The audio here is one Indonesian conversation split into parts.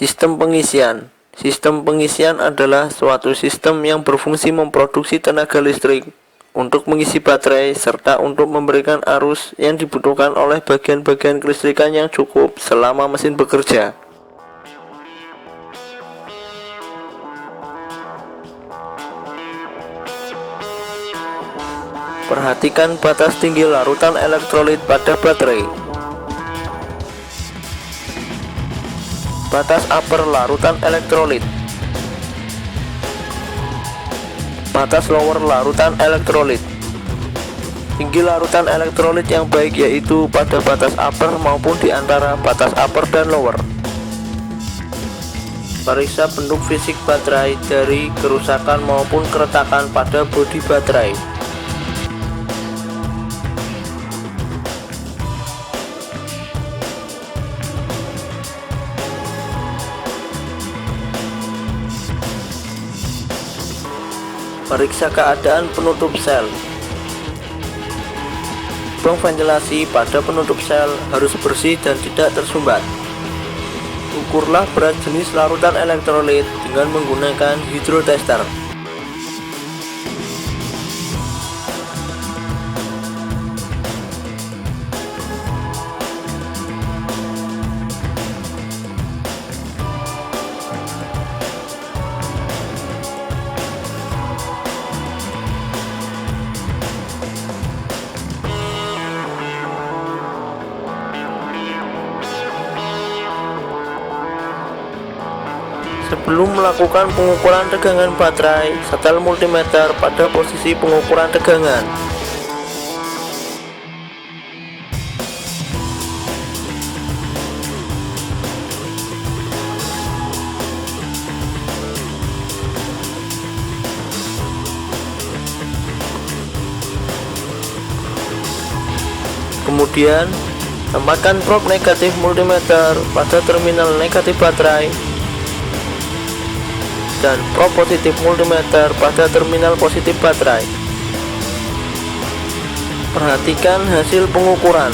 Sistem pengisian. Sistem pengisian adalah suatu sistem yang berfungsi memproduksi tenaga listrik untuk mengisi baterai serta untuk memberikan arus yang dibutuhkan oleh bagian-bagian kelistrikan yang cukup selama mesin bekerja. Perhatikan batas tinggi larutan elektrolit pada baterai. Batas upper larutan elektrolit. Batas lower larutan elektrolit. Tinggi larutan elektrolit yang baik yaitu pada batas upper maupun di antara batas upper dan lower. Periksa bentuk fisik baterai dari kerusakan maupun keretakan pada bodi baterai. Periksa keadaan penutup sel. Lubang ventilasi pada penutup sel harus bersih dan tidak tersumbat. Ukurlah berat jenis larutan elektrolit dengan menggunakan hydrotester. Sebelum melakukan pengukuran tegangan baterai, setel multimeter pada posisi pengukuran tegangan. Kemudian, tempatkan probe negatif multimeter pada terminal negatif baterai dan probe positif multimeter pada terminal positif baterai. Perhatikan hasil pengukuran.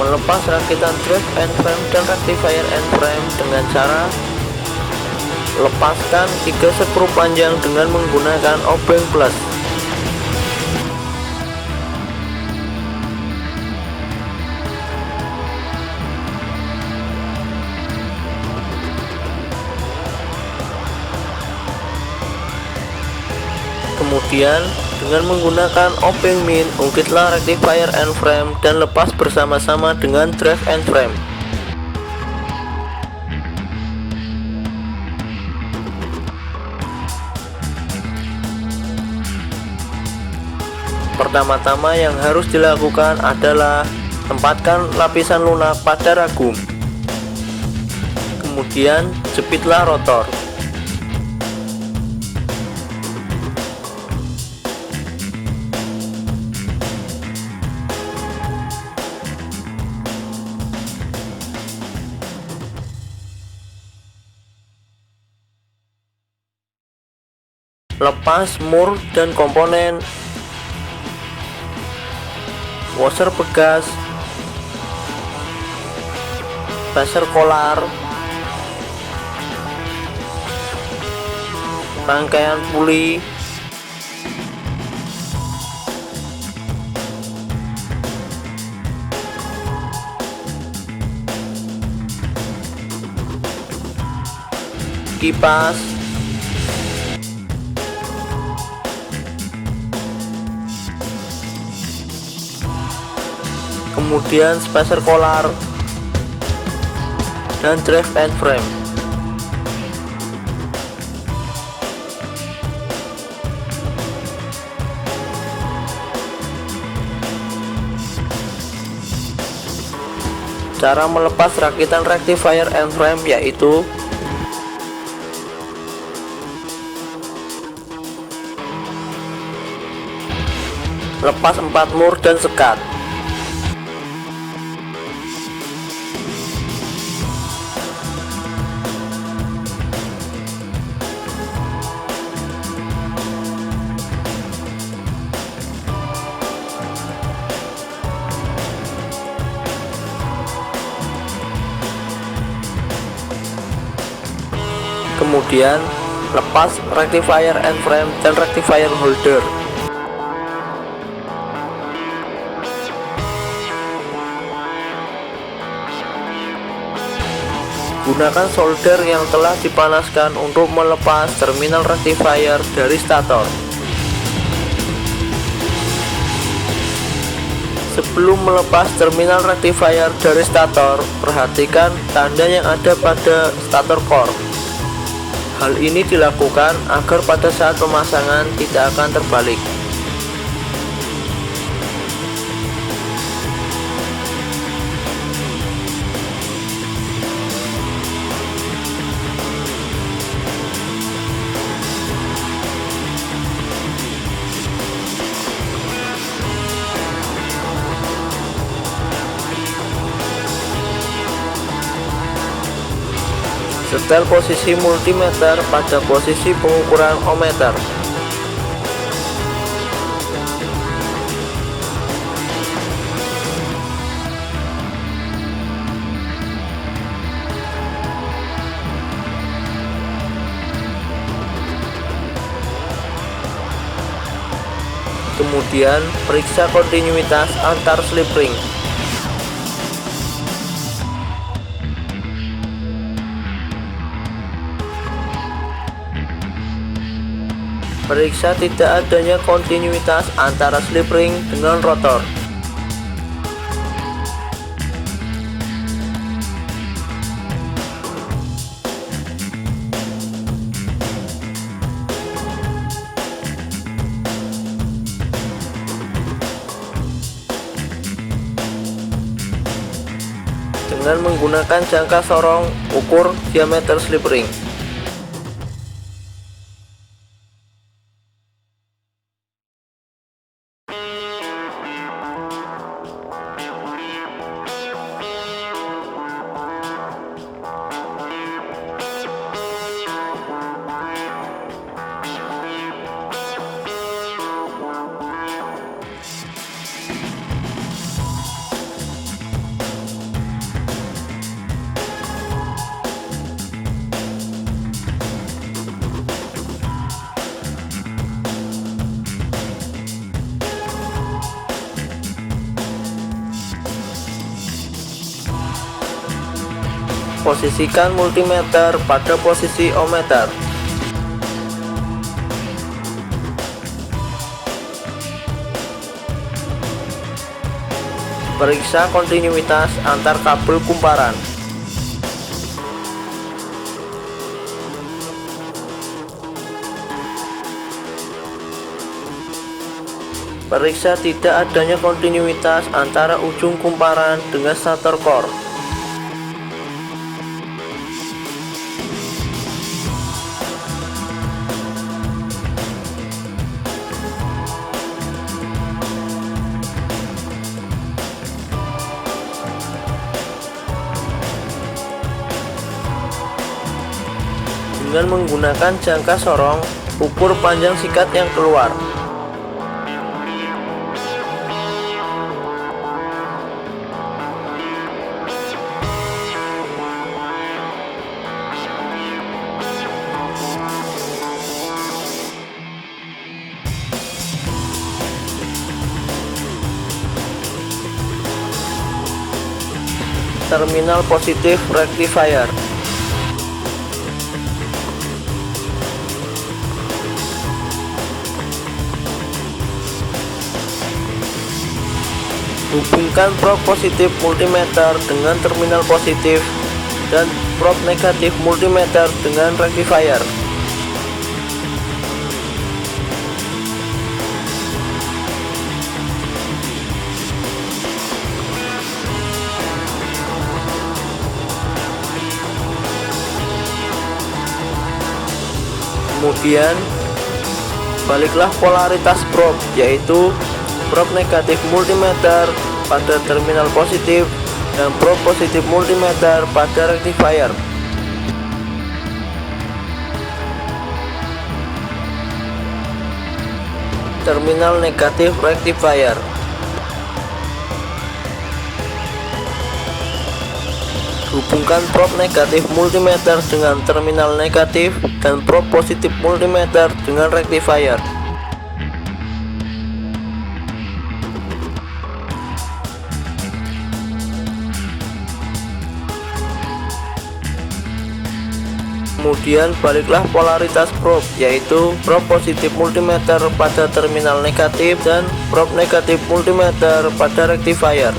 Melepas rakitan drive and frame dan rectifier and frame dengan cara lepaskan 3 skru panjang dengan menggunakan obeng plus. Kemudian dengan menggunakan obeng min, ungkitlah rectifier and frame dan lepas bersama-sama dengan drive and frame. Pertama-tama yang harus dilakukan adalah tempatkan lapisan lunak pada ragum. Kemudian jepitlah rotor. Lepas mur dan komponen washer bekas, spacer kolar, rangkaian puli, kipas, kemudian spacer kolar dan drive and frame. Cara melepas rakitan rectifier and frame yaitu lepas 4 mur dan sekat. Kemudian lepas rectifier end frame dan rectifier holder. Gunakan solder yang telah dipanaskan untuk melepas terminal rectifier dari stator. Sebelum melepas terminal rectifier dari stator, perhatikan tanda yang ada pada stator core. Hal ini dilakukan agar pada saat pemasangan tidak akan terbalik. Setel posisi multimeter pada posisi pengukuran ohmmeter. Kemudian periksa kontinuitas antar slip ring. Periksa tidak adanya kontinuitas antara slip ring dengan rotor. Dengan menggunakan jangka sorong, ukur diameter slip ring. Posisikan multimeter pada posisi ohmmeter. Periksa kontinuitas antar kabel kumparan. Periksa tidak adanya kontinuitas antara ujung kumparan dengan stator core. Dengan menggunakan jangka sorong, ukur panjang sikat yang keluar. Terminal positif rectifier. Hubungkan probe positif multimeter dengan terminal positif dan probe negatif multimeter dengan rectifier. Kemudian baliklah polaritas probe, yaitu probe negatif multimeter pada terminal positif dan probe positif multimeter pada rectifier. Terminal negatif rectifier. Hubungkan probe negatif multimeter dengan terminal negatif dan probe positif multimeter dengan rectifier. Kemudian baliklah polaritas probe, yaitu probe positif multimeter pada terminal negatif dan probe negatif multimeter pada rectifier.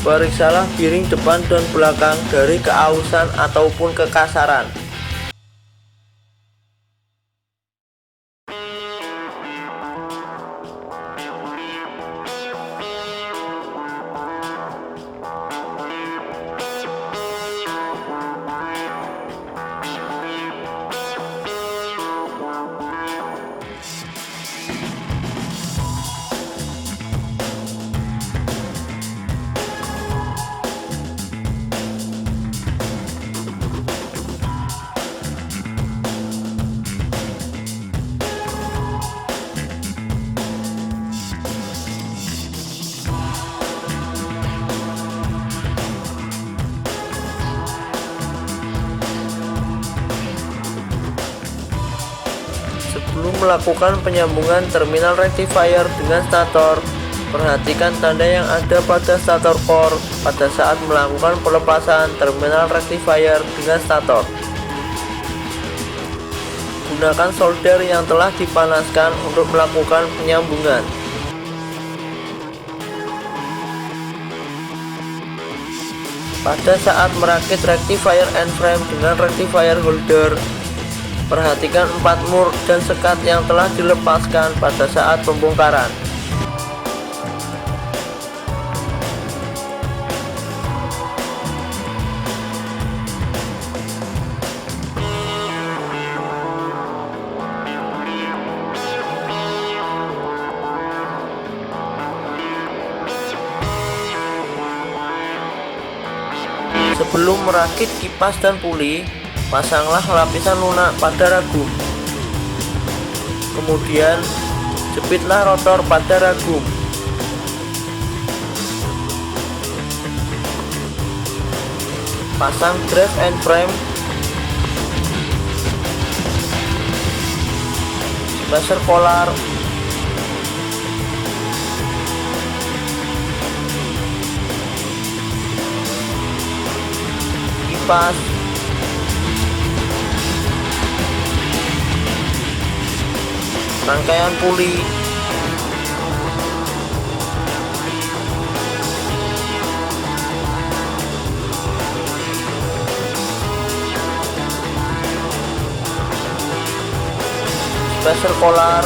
Periksalah piring depan dan belakang dari keausan ataupun kekasaran. Sebelum melakukan penyambungan terminal rectifier dengan stator, perhatikan tanda yang ada pada stator core pada saat melakukan pelepasan terminal rectifier dengan stator. Gunakan solder yang telah dipanaskan untuk melakukan penyambungan. Pada saat merakit rectifier end frame dengan rectifier holder, perhatikan 4 mur dan sekat yang telah dilepaskan pada saat pembongkaran. Sebelum merakit kipas dan puli, pasanglah lapisan lunak pada ragum. Kemudian jepitlah rotor pada ragum. Pasang drive and frame, spacer collar, kipas, rangkaian puli, spacer collar,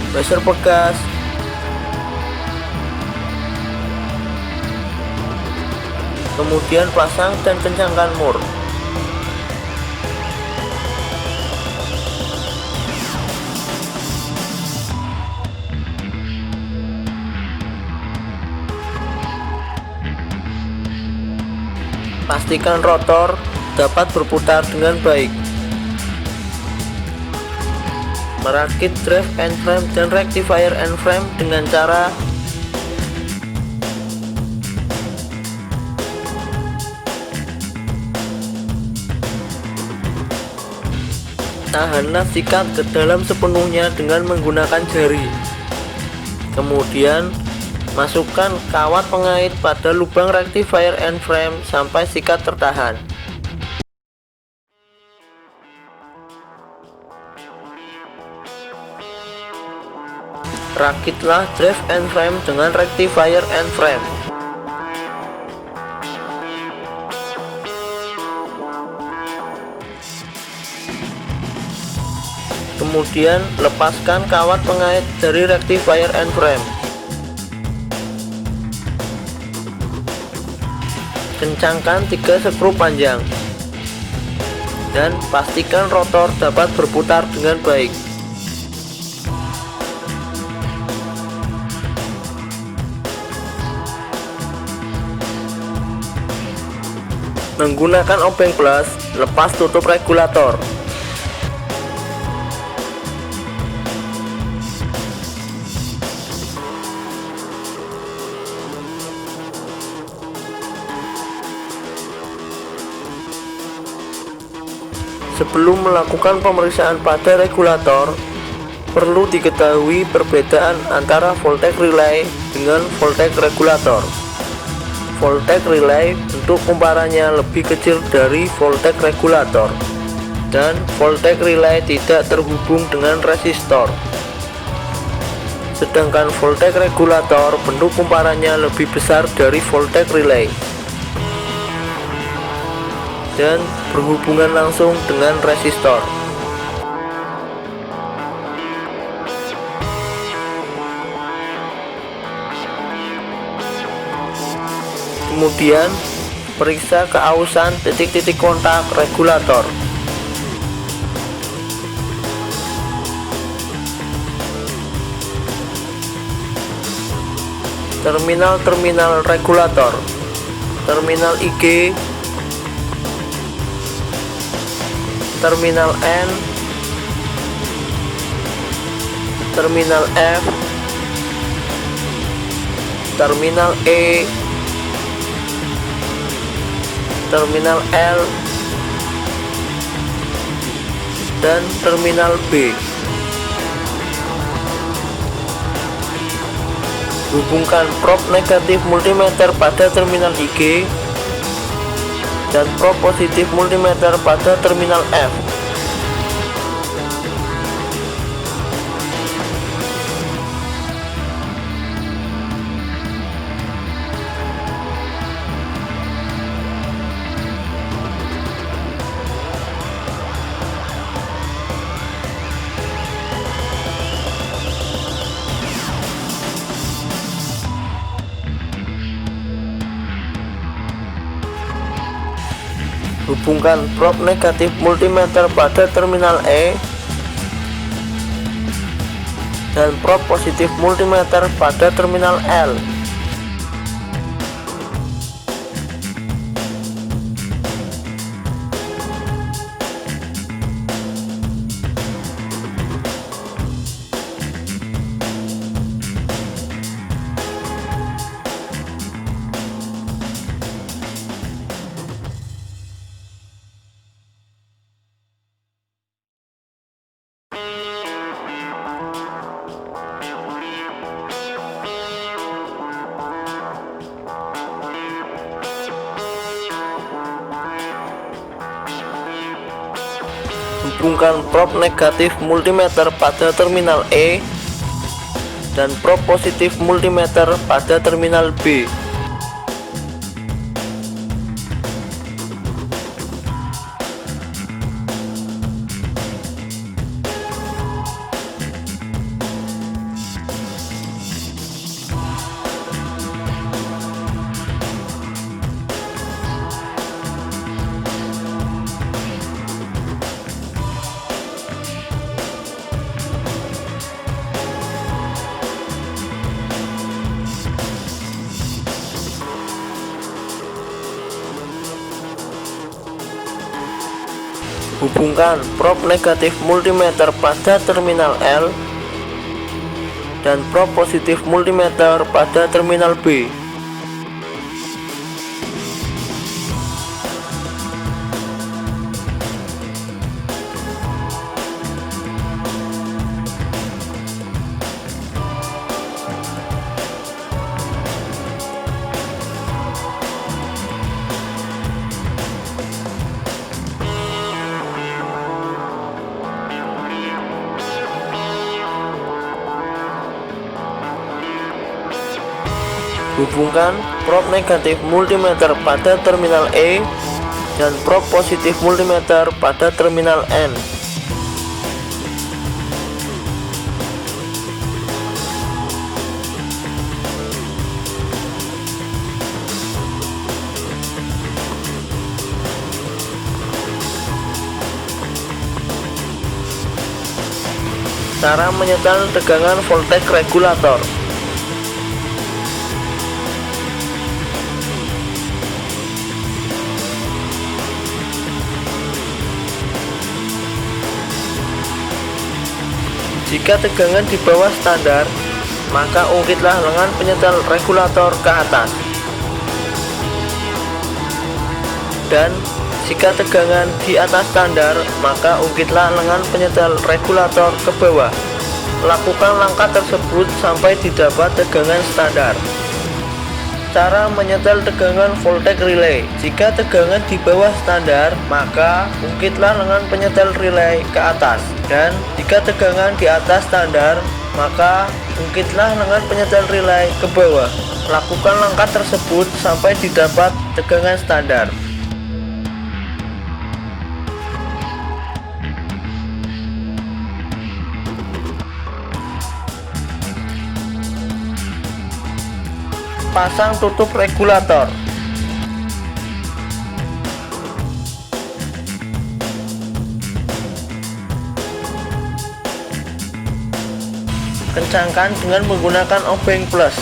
spacer pegas, kemudian pasang dan kencangkan mur. Pastikan rotor dapat berputar dengan baik. Merakit drive end frame dan rectifier end frame dengan cara tahanlah sikat ke dalam sepenuhnya dengan menggunakan jari. Kemudian masukkan kawat pengait pada lubang rectifier end frame sampai sikat tertahan. Rakitlah drive end frame dengan rectifier end frame. Kemudian lepaskan kawat pengait dari rectifier end frame. Kencangkan 3 skru panjang dan pastikan rotor dapat berputar dengan baik. Menggunakan obeng plus, lepas tutup regulator. Sebelum melakukan pemeriksaan pada regulator, perlu diketahui perbedaan antara voltage relay dengan voltage regulator. Voltage relay untuk kumparannya lebih kecil dari voltage regulator, dan voltage relay tidak terhubung dengan resistor. Sedangkan voltage regulator bentuk kumparannya lebih besar dari voltage relay dan berhubungan langsung dengan resistor. Kemudian, periksa keausan titik-titik kontak regulator. Terminal-terminal regulator, terminal IG, terminal N, terminal F, terminal E, terminal L, dan terminal B. Hubungkan prob negatif multimeter pada terminal IG dan prob positif multimeter pada terminal F. Hubungkan prob negatif multimeter pada terminal E dan prob positif multimeter pada terminal L. Hubungkan prob negatif multimeter pada terminal E dan prob positif multimeter pada terminal B. Hubungkan prob negatif multimeter pada terminal L dan prob positif multimeter pada terminal B. Hubungkan prob negatif multimeter pada terminal E dan prob positif multimeter pada terminal N. Cara menyetel tegangan voltage regulator. Jika tegangan di bawah standar, maka ungkitlah lengan penyetel regulator ke atas. Dan Jika tegangan di atas standar, maka ungkitlah lengan penyetel regulator ke bawah. Lakukan langkah tersebut sampai didapat tegangan standar. Cara menyetel tegangan voltage relay. Jika tegangan di bawah standar, maka ungkitlah lengan penyetel relay ke atas. Dan jika tegangan di atas standar, maka ungkitlah lengan penyetel relay ke bawah. Lakukan langkah tersebut sampai didapat tegangan standar. Pasang tutup regulator. Kencangkan dengan menggunakan obeng plus.